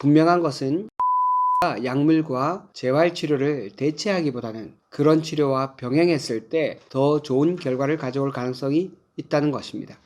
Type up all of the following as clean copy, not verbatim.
분명한 것은 약물과 재활치료를 대체하기보다는 그런 치료와 병행했을 때 더 좋은 결과를 가져올 가능성이 있다는 것입니다.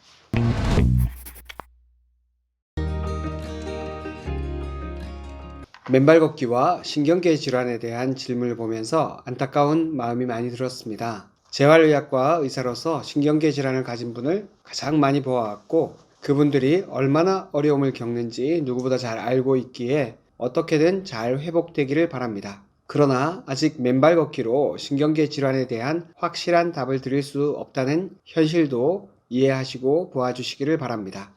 맨발 걷기와 신경계 질환에 대한 질문을 보면서 안타까운 마음이 많이 들었습니다. 재활의학과 의사로서 신경계 질환을 가진 분을 가장 많이 보아왔고 그분들이 얼마나 어려움을 겪는지 누구보다 잘 알고 있기에 어떻게든 잘 회복되기를 바랍니다. 그러나 아직 맨발 걷기로 신경계 질환에 대한 확실한 답을 드릴 수 없다는 현실도 이해하시고 보아주시기를 바랍니다.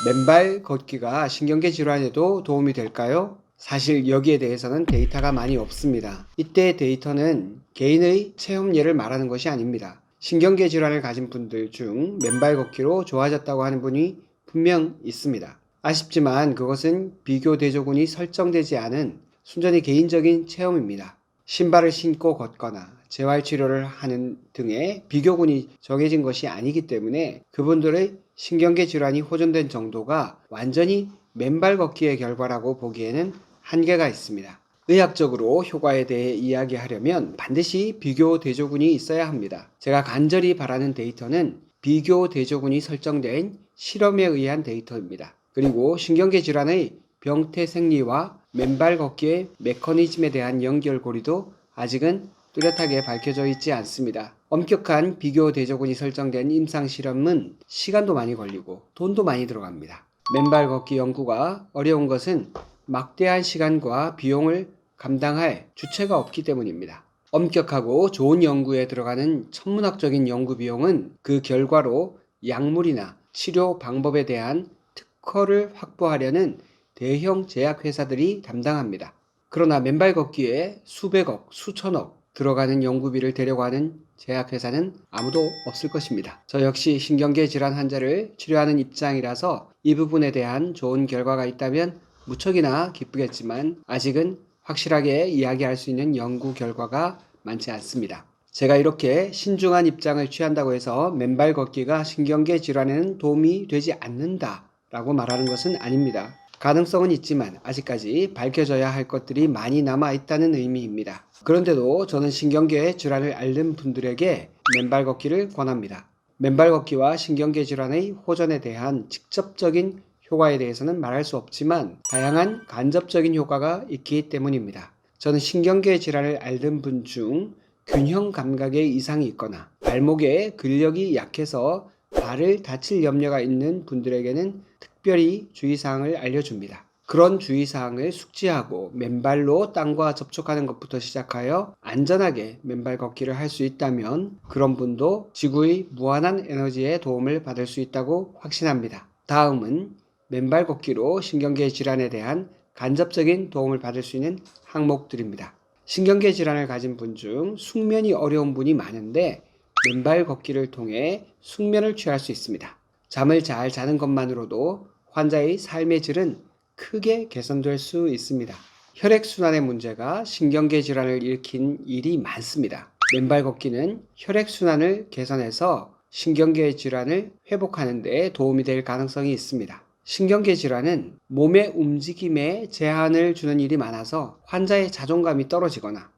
맨발 걷기가 신경계 질환에도 도움이 될까요? 사실 여기에 대해서는 데이터가 많이 없습니다. 이때 데이터는 개인의 체험예를 말하는 것이 아닙니다. 신경계 질환을 가진 분들 중 맨발 걷기로 좋아졌다고 하는 분이 분명 있습니다. 아쉽지만 그것은 비교 대조군이 설정되지 않은 순전히 개인적인 체험입니다. 신발을 신고 걷거나 재활치료를 하는 등의 비교군이 정해진 것이 아니기 때문에 그분들의 신경계 질환이 호전된 정도가 완전히 맨발 걷기의 결과라고 보기에는 한계가 있습니다. 의학적으로 효과에 대해 이야기하려면 반드시 비교 대조군이 있어야 합니다. 제가 간절히 바라는 데이터는 비교 대조군이 설정된 실험에 의한 데이터입니다. 그리고 신경계 질환의 병태 생리와 맨발 걷기의 메커니즘에 대한 연결고리도 아직은 뚜렷하게 밝혀져 있지 않습니다. 엄격한 비교 대조군이 설정된 임상실험은 시간도 많이 걸리고 돈도 많이 들어갑니다. 맨발 걷기 연구가 어려운 것은 막대한 시간과 비용을 감당할 주체가 없기 때문입니다. 엄격하고 좋은 연구에 들어가는 천문학적인 연구 비용은 그 결과로 약물이나 치료 방법에 대한 특허를 확보하려는 대형 제약회사들이 담당합니다. 그러나 맨발 걷기에 수백억, 수천억 들어가는 연구비를 데려가는 제약회사는 아무도 없을 것입니다. 저 역시 신경계 질환 환자를 치료하는 입장이라서 이 부분에 대한 좋은 결과가 있다면 무척이나 기쁘겠지만 아직은 확실하게 이야기할 수 있는 연구 결과가 많지 않습니다. 제가 이렇게 신중한 입장을 취한다고 해서 맨발 걷기가 신경계 질환에는 도움이 되지 않는다라고 말하는 것은 아닙니다. 가능성은 있지만 아직까지 밝혀져야 할 것들이 많이 남아 있다는 의미입니다. 그런데도 저는 신경계 질환을 앓는 분들에게 맨발 걷기를 권합니다. 맨발 걷기와 신경계 질환의 호전에 대한 직접적인 효과에 대해서는 말할 수 없지만 다양한 간접적인 효과가 있기 때문입니다. 저는 신경계 질환을 앓는 분 중 균형 감각에 이상이 있거나 발목에 근력이 약해서 발을 다칠 염려가 있는 분들에게는 특별히 주의사항을 알려줍니다. 그런 주의사항을 숙지하고 맨발로 땅과 접촉하는 것부터 시작하여 안전하게 맨발 걷기를 할 수 있다면 그런 분도 지구의 무한한 에너지에 도움을 받을 수 있다고 확신합니다. 다음은 맨발 걷기로 신경계 질환에 대한 간접적인 도움을 받을 수 있는 항목들입니다. 신경계 질환을 가진 분 중 숙면이 어려운 분이 많은데 맨발 걷기를 통해 숙면을 취할 수 있습니다. 잠을 잘 자는 것만으로도 환자의 삶의 질은 크게 개선될 수 있습니다. 혈액순환의 문제가 신경계 질환을 일으킨 일이 많습니다. 맨발 걷기는 혈액순환을 개선해서 신경계 질환을 회복하는 데 도움이 될 가능성이 있습니다. 신경계 질환은 몸의 움직임에 제한을 주는 일이 많아서 환자의 자존감이 떨어지거나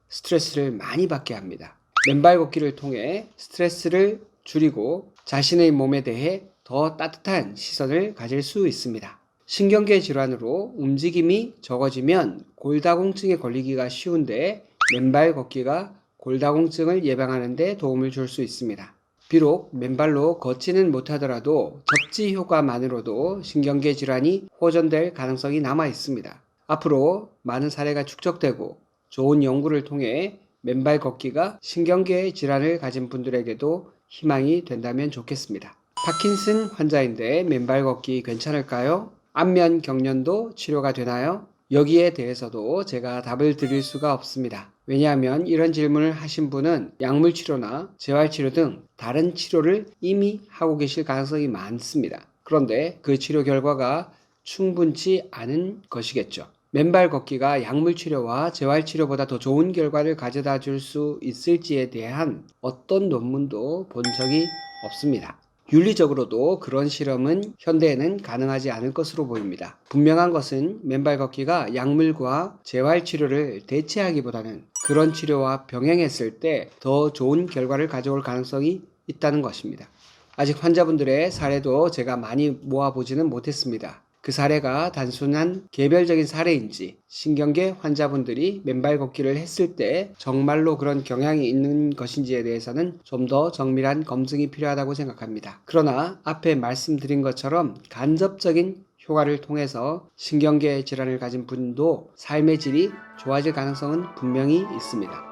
스트레스를 많이 받게 합니다. 맨발 걷기를 통해 스트레스를 줄이고 자신의 몸에 대해 더 따뜻한 시선을 가질 수 있습니다. 신경계 질환으로 움직임이 적어지면 골다공증에 걸리기가 쉬운데 맨발 걷기가 골다공증을 예방하는 데 도움을 줄 수 있습니다. 비록 맨발로 걷지는 못하더라도 접지 효과만으로도 신경계 질환이 호전될 가능성이 남아 있습니다. 앞으로 많은 사례가 축적되고 좋은 연구를 통해 맨발 걷기가 신경계 질환을 가진 분들에게도 희망이 된다면 좋겠습니다. 파킨슨 환자인데 맨발 걷기 괜찮을까요? 안면 경련도 치료가 되나요? 여기에 대해서도 제가 답을 드릴 수가 없습니다. 왜냐하면 이런 질문을 하신 분은 약물 치료나 재활 치료 등 다른 치료를 이미 하고 계실 가능성이 많습니다. 그런데 그 치료 결과가 충분치 않은 것이겠죠. 맨발 걷기가 약물 치료와 재활 치료보다 더 좋은 결과를 가져다 줄 수 있을지에 대한 어떤 논문도 본 적이 없습니다. 윤리적으로도 그런 실험은 현대에는 가능하지 않을 것으로 보입니다. 분명한 것은 맨발 걷기가 약물과 재활 치료를 대체하기보다는 그런 치료와 병행했을 때 더 좋은 결과를 가져올 가능성이 있다는 것입니다. 아직 환자분들의 사례도 제가 많이 모아보지는 못했습니다. 그 사례가 단순한 개별적인 사례인지 신경계 환자분들이 맨발 걷기를 했을 때 정말로 그런 경향이 있는 것인지에 대해서는 좀 더 정밀한 검증이 필요하다고 생각합니다. 그러나 앞에 말씀드린 것처럼 간접적인 효과를 통해서 신경계 질환을 가진 분도 삶의 질이 좋아질 가능성은 분명히 있습니다.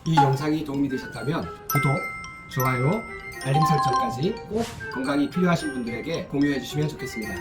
이 영상이 도움이 되셨다면 구독, 좋아요, 알림 설정까지 꼭 건강이 필요하신 분들에게 공유해 주시면 좋겠습니다.